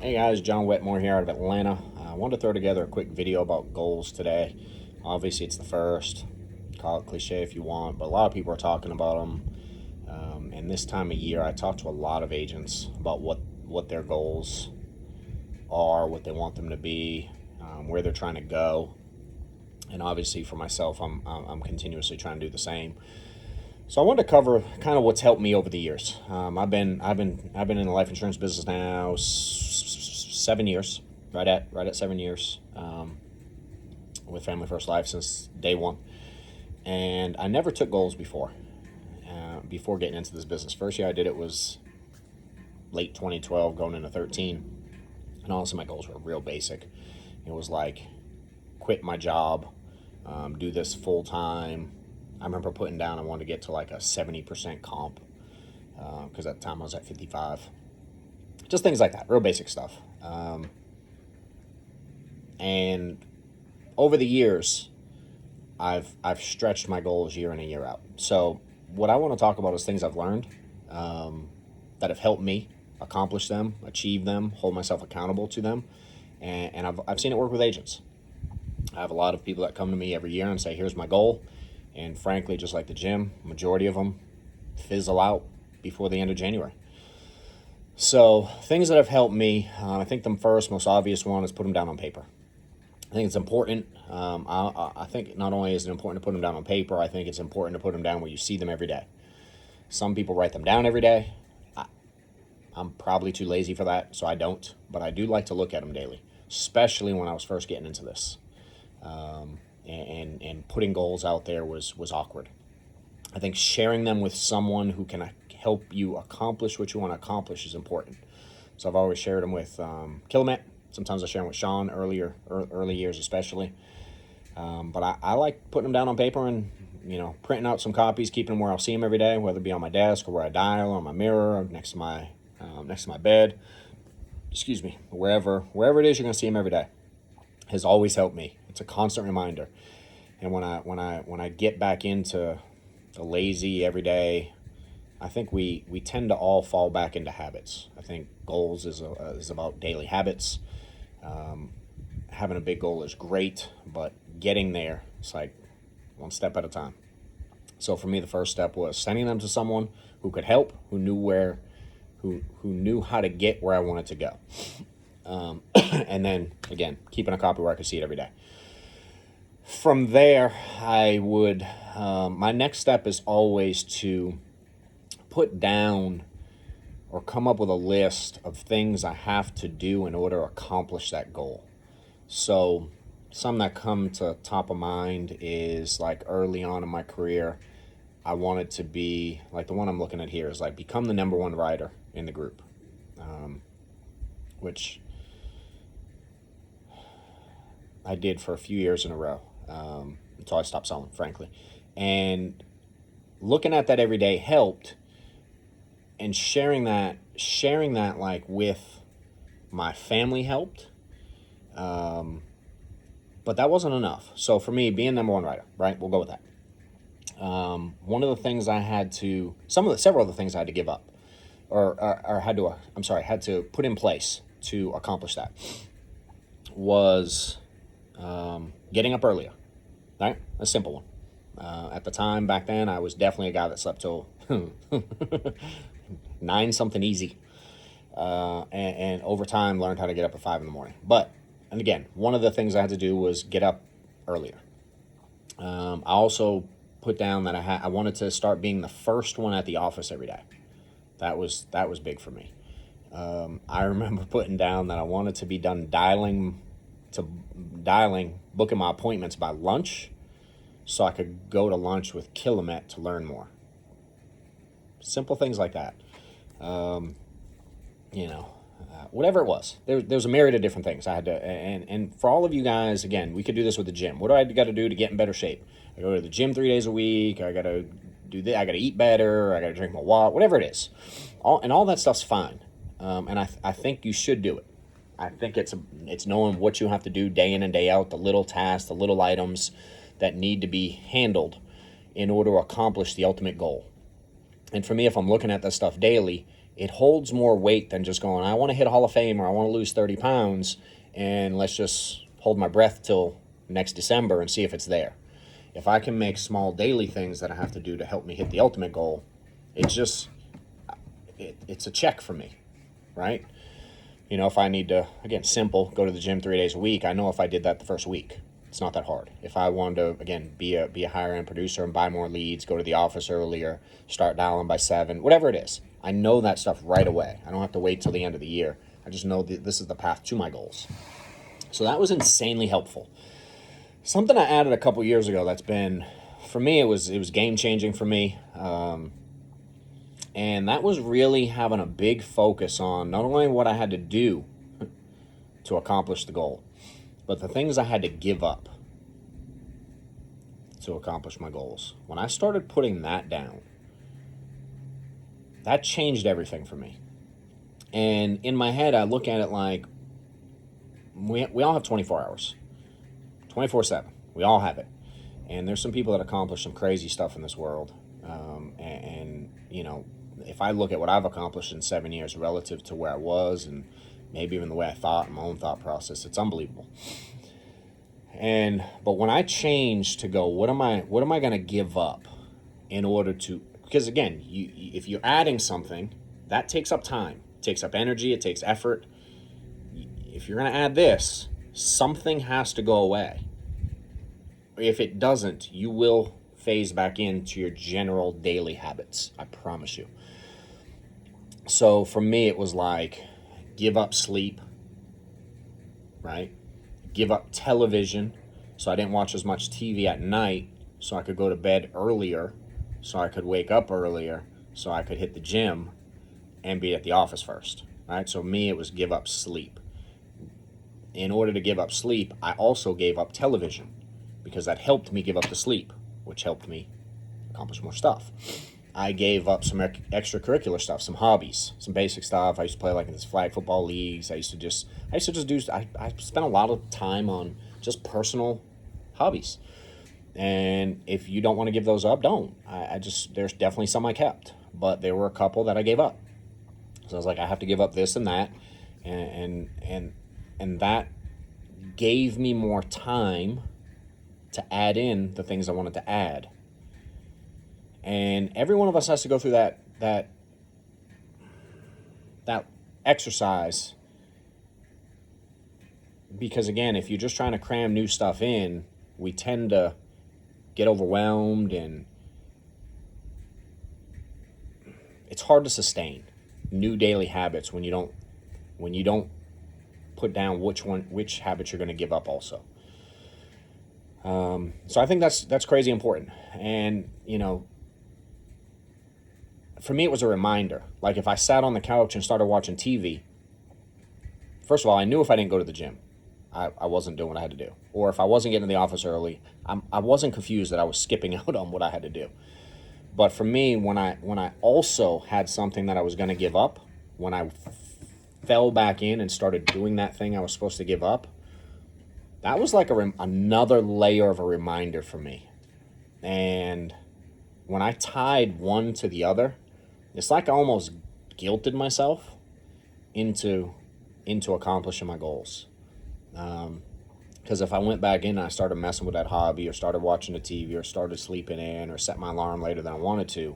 Hey guys, John Wetmore here out of Atlanta. I wanted to throw together a quick video about goals today. Obviously, it's the first. Call it cliche if you want, but a lot of people are talking about them. And this time of year, I talk to a lot of agents about what their goals are, what they want them to be, where they're trying to go. And obviously, for myself, I'm continuously trying to do the same. So I wanted to cover kind of what's helped me over the years. I've been in the life insurance business now 7 years, right at 7 years, with Family First Life since day one, and I never took goals before getting into this business. First year I did it was late 2012, going into 13, and honestly my goals were real basic. It was like quit my job, do this full time. I remember putting down I wanted to get to like a 70% comp, because at the time I was at 55. Just things like that, real basic stuff. And over the years, I've stretched my goals year in and year out. So what I want to talk about is things I've learned, that have helped me accomplish them, achieve them, hold myself accountable to them, and I've seen it work with agents. I have a lot of people that come to me every year and say, "Here's my goal," and frankly, just like the gym, majority of them fizzle out before the end of January. So things that have helped me, I think the first, most obvious one is put them down on paper. I think it's important. I think not only is it important to put them down on paper, I think it's important to put them down where you see them every day. Some people write them down every day. I'm probably too lazy for that, so I don't. But I do like to look at them daily, especially when I was first getting into this. And putting goals out there was awkward. I think sharing them with someone who can help you accomplish what you want to accomplish is important. So I've always shared them with Kilomet. Sometimes I share them with Sean early years especially. But I like putting them down on paper and printing out some copies, keeping them where I'll see them every day, whether it be on my desk or where I dial, on my mirror, or next to my bed. Excuse me, wherever it is, you're gonna see them every day. Has always helped me. It's a constant reminder. And when I get back into the lazy everyday, I think we tend to all fall back into habits. I think goals is about daily habits. Having a big goal is great, but getting there, it's like one step at a time. So for me, the first step was sending them to someone who could help, who knew how to get where I wanted to go. And then again, keeping a copy where I could see it every day. From there, I would, my next step is always to put down or come up with a list of things I have to do in order to accomplish that goal. So some that come to top of mind is like early on in my career, I wanted to be, like the one I'm looking at here is like become the number one rider in the group, which I did for a few years in a row, until I stopped selling, frankly. And looking at that every day helped, and sharing that like with my family helped. But that wasn't enough. So for me, being number one writer, right? We'll go with that. One of the things several of the things I had to give up, had to put in place to accomplish that was getting up earlier, right? A simple one. At the time, back then, I was definitely a guy that slept till 9 something easy. And over time learned how to get up at 5 in the morning. And again, one of the things I had to do was get up earlier. I also put down that I wanted to start being the first one at the office every day. That was big for me. I remember putting down that I wanted to be done booking my appointments by lunch, so I could go to lunch with Kilomet to learn more. Simple things like that. Whatever it was, there's a myriad of different things I had to, and for all of you guys, again, we could do this with the gym. What do I got to do to get in better shape? I go to the gym 3 days a week. I got to do this. I got to eat better. I got to drink more water. Whatever it is, all that stuff's fine. And I think you should do it. I think it's knowing what you have to do day in and day out, the little tasks, the little items that need to be handled in order to accomplish the ultimate goal. And for me, if I'm looking at that stuff daily, it holds more weight than just going, I want to hit a Hall of Fame or I want to lose 30 pounds and let's just hold my breath till next December and see if it's there. If I can make small daily things that I have to do to help me hit the ultimate goal, it's just, it's a check for me, right? You know, if I need to, again, simple, go to the gym 3 days a week, I know if I did that the first week, it's not that hard. If I wanted to, again, be a higher end producer and buy more leads, go to the office earlier, start dialing by 7, whatever it is, I know that stuff right away. I don't have to wait till the end of the year. I just know that this is the path to my goals. So that was insanely helpful. Something I added a couple years ago that's been, for me, it was game changing for me. And that was really having a big focus on not only what I had to do to accomplish the goal, but the things I had to give up to accomplish my goals. When I started putting that down, that changed everything for me. And in my head, I look at it like we all have 24 hours, 24/7. We all have it. And there's some people that accomplish some crazy stuff in this world. And you know, if I look at what I've accomplished in 7 years relative to where I was and maybe even the way I thought, my own thought process, it's unbelievable. But when I changed to go, what am I going to give up in order to, because again, if you're adding something, that takes up time, it takes up energy, it takes effort. If you're going to add this, something has to go away. If it doesn't, you will phase back into your general daily habits. I promise you. So for me, it was like, give up sleep, right? Give up television. So I didn't watch as much TV at night, so I could go to bed earlier, so I could wake up earlier, so I could hit the gym and be at the office first, right? So me, it was give up sleep. In order to give up sleep, I also gave up television because that helped me give up the sleep, which helped me accomplish more stuff. I gave up some extracurricular stuff, some hobbies, some basic stuff. I used to play like in this flag football leagues. I spent a lot of time on just personal hobbies. And if you don't want to give those up, don't. There's definitely some I kept, but there were a couple that I gave up. So I was like, I have to give up this and that. And that gave me more time to add in the things I wanted to add. And every one of us has to go through that exercise, because again, if you're just trying to cram new stuff in, we tend to get overwhelmed and it's hard to sustain new daily habits when you don't put down which habits you're going to give up also. So I think that's crazy important. And, you know, for me, it was a reminder. Like if I sat on the couch and started watching TV, first of all, I knew if I didn't go to the gym, I wasn't doing what I had to do. Or if I wasn't getting to the office early, I wasn't confused that I was skipping out on what I had to do. But for me, when I also had something that I was going to give up, when I fell back in and started doing that thing I was supposed to give up, that was like another layer of a reminder for me. And when I tied one to the other, it's like I almost guilted myself into accomplishing my goals. Because if I went back in and I started messing with that hobby or started watching the TV or started sleeping in or set my alarm later than I wanted to,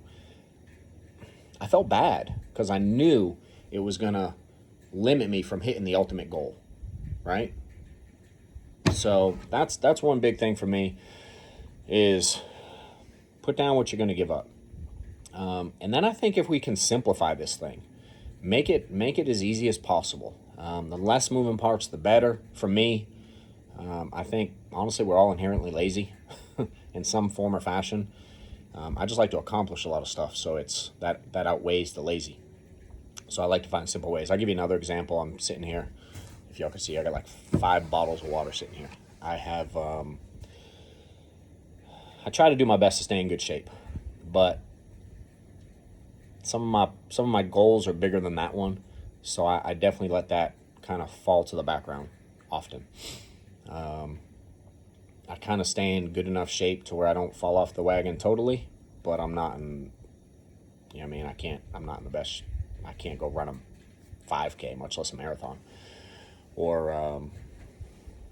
I felt bad because I knew it was going to limit me from hitting the ultimate goal, right? So that's one big thing for me is put down what you're going to give up. And then I think if we can simplify this thing, make it as easy as possible. The less moving parts, the better. For me, I think, honestly, we're all inherently lazy in some form or fashion. I just like to accomplish a lot of stuff, so it's that outweighs the lazy. So I like to find simple ways. I'll give you another example. I'm sitting here. If y'all can see, I got like 5 bottles of water sitting here. I have, I try to do my best to stay in good shape, but some of my goals are bigger than that one, so I definitely let that kind of fall to the background often. I kind of stay in good enough shape to where I don't fall off the wagon totally, but I'm not in, I'm not in the best I can't go run a 5K, much less a marathon. Or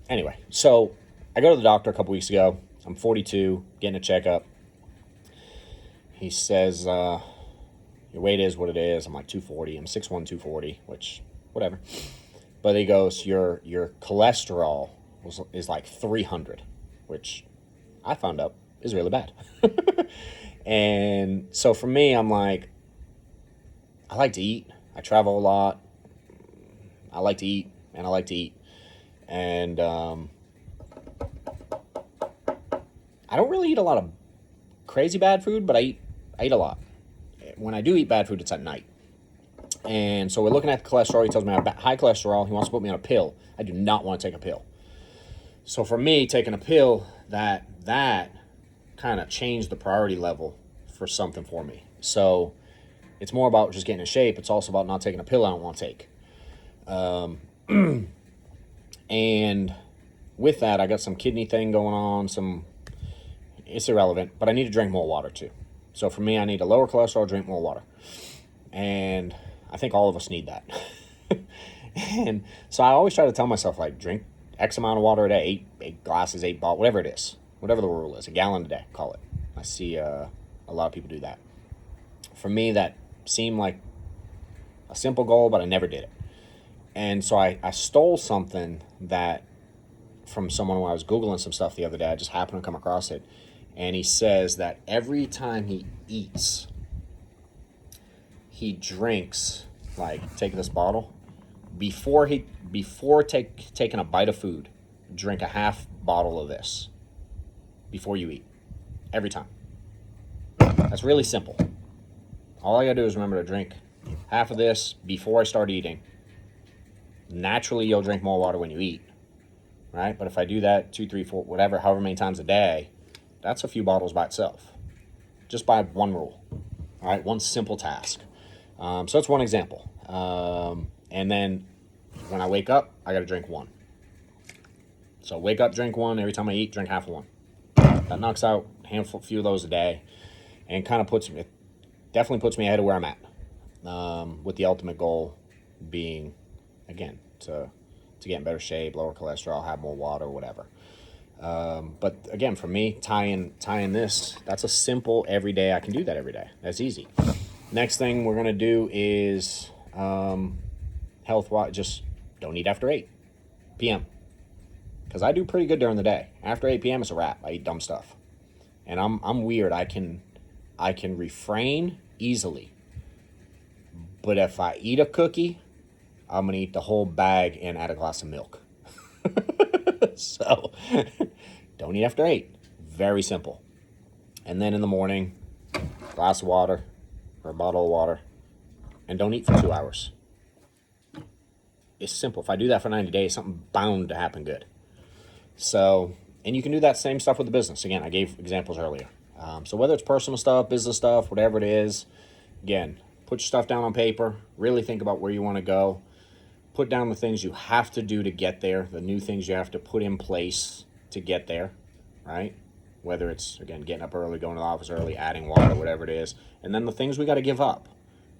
anyway, so I go to the doctor a couple weeks ago. I'm 42, getting a checkup. He says, your weight is what it is. I'm like 240. I'm 6'1", 240, which, whatever. But he goes, your cholesterol is like 300, which I found out is really bad. And so for me, I'm like, I like to eat. I travel a lot. I like to eat, and I like to eat. And I don't really eat a lot of crazy bad food, but I eat a lot. When I do eat bad food, it's at night. And so we're looking at the cholesterol. He tells me I have high cholesterol. He wants to put me on a pill. I do not want to take a pill. So for me, taking a pill, that kind of changed the priority level for something for me. So it's more about just getting in shape. It's also about not taking a pill I don't want to take. And with that, I got some kidney thing going on. It's irrelevant, but I need to drink more water too. So for me, I need to lower cholesterol, drink more water. And I think all of us need that. And so I always try to tell myself, like, drink X amount of water a day, eight glasses, 8 bottles, whatever it is, whatever the rule is, a gallon a day, call it. I see a lot of people do that. For me, that seemed like a simple goal, but I never did it. And so I stole something that from someone when I was Googling some stuff the other day. I just happened to come across it. And he says that every time he eats, he drinks, like, take this bottle, before taking a bite of food, drink a half bottle of this before you eat. Every time. That's really simple. All I gotta do is remember to drink half of this before I start eating. Naturally, you'll drink more water when you eat, right? But if I do that 2, 3, 4, whatever, however many times a day, that's a few bottles by itself, just by one rule, all right? One simple task. So that's one example. And then when I wake up, I got to drink one. So wake up, drink one. Every time I eat, drink half of one. That knocks out a few of those a day, and kind of definitely puts me ahead of where I'm at, with the ultimate goal being, again, to get in better shape, lower cholesterol, have more water, whatever. But again, for me, tying this, that's a simple everyday. I can do that every day. That's easy. Next thing we're going to do is health-wise, just don't eat after 8 p.m. Because I do pretty good during the day. After 8 p.m., it's a wrap. I eat dumb stuff. And I'm weird. I can refrain easily. But if I eat a cookie, I'm going to eat the whole bag and add a glass of milk. So, don't eat after 8. Very simple. And then in the morning, glass of water or a bottle of water. And don't eat for 2 hours. It's simple. If I do that for 90 days, something bound to happen good. So, and you can do that same stuff with the business. Again, I gave examples earlier. So whether it's personal stuff, business stuff, whatever it is, again, put your stuff down on paper. Really think about where you want to go. Put down the things you have to do to get there, the new things you have to put in place to get there, right? Whether it's, again, getting up early, going to the office early, adding water, whatever it is. And then the things we got to give up.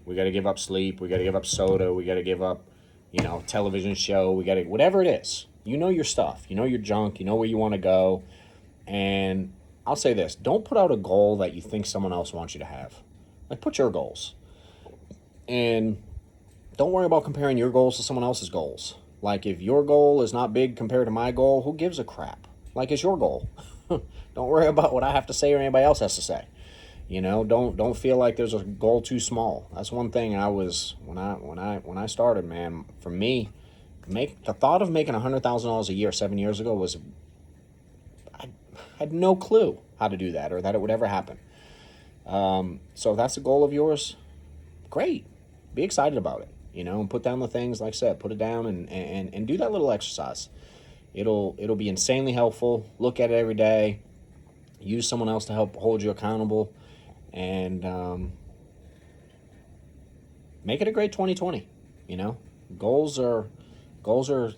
We got to give up sleep. We got to give up soda. We got to give up, television show. We got to, whatever it is. You know your stuff. You know your junk. You know where you want to go. And I'll say this. Don't put out a goal that you think someone else wants you to have. Like, put your goals. And don't worry about comparing your goals to someone else's goals. Like, if your goal is not big compared to my goal, who gives a crap? Like, it's your goal. Don't worry about what I have to say or anybody else has to say. Don't feel like there's a goal too small. That's one thing I was, when I started, man, for me, the thought of making $100,000 a year 7 years ago was, I had no clue how to do that or that it would ever happen. So if that's a goal of yours, great. Be excited about it, and put down the things, like I said, put it down and do that little exercise. It'll be insanely helpful. Look at it every day. Use someone else to help hold you accountable, and make it a great 2020. Goals are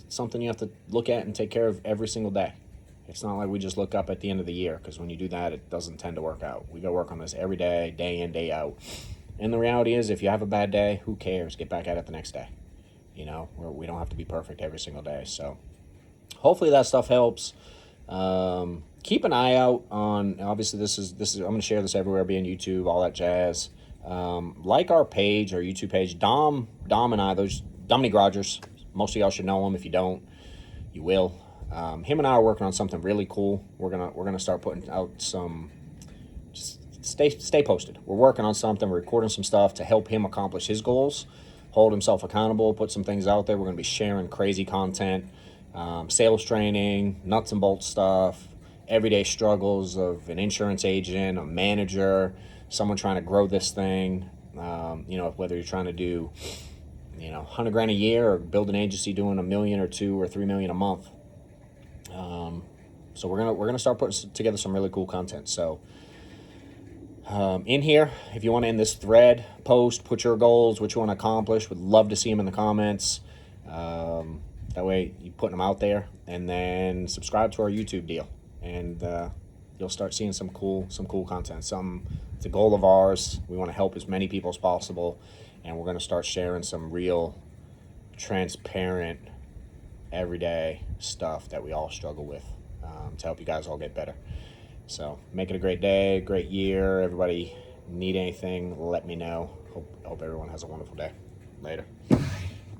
something you have to look at and take care of every single day. It's not like we just look up at the end of the year, because when you do that, it doesn't tend to work out. We got to work on this every day, day in, day out. And the reality is, if you have a bad day, who cares? Get back at it the next day. You know, we don't have to be perfect every single day. So hopefully that stuff helps. Keep an eye out on, obviously this is I'm going to share this everywhere, be on YouTube, all that jazz. Like our page, our YouTube page. Dom and I, those Dominique Rogers, most of y'all should know him. If you don't, you will. Him and I are working on something really cool. We're gonna start putting out some. Just stay posted. We're working on something. We're recording some stuff to help him accomplish his goals, hold himself accountable, put some things out there. We're gonna be sharing crazy content, sales training, nuts and bolts stuff, everyday struggles of an insurance agent, a manager, someone trying to grow this thing. You know, whether you're trying to do, you know, 100 grand a year or build an agency doing $1 million or $2 or $3 million a month. So we're gonna start putting together some really cool content. So in here, if you want to, in this thread post, put your goals, what you want to accomplish. Would love to see them in the comments. That way you putting them out there, and then subscribe to our YouTube deal, and you'll start seeing some cool content. It's a goal of ours. We want to help as many people as possible, and we're going to start sharing some real, transparent, everyday stuff that we all struggle with, to help you guys all get better. So make it a great day, great year. Everybody need anything, let me know. Hope everyone has a wonderful day. Later.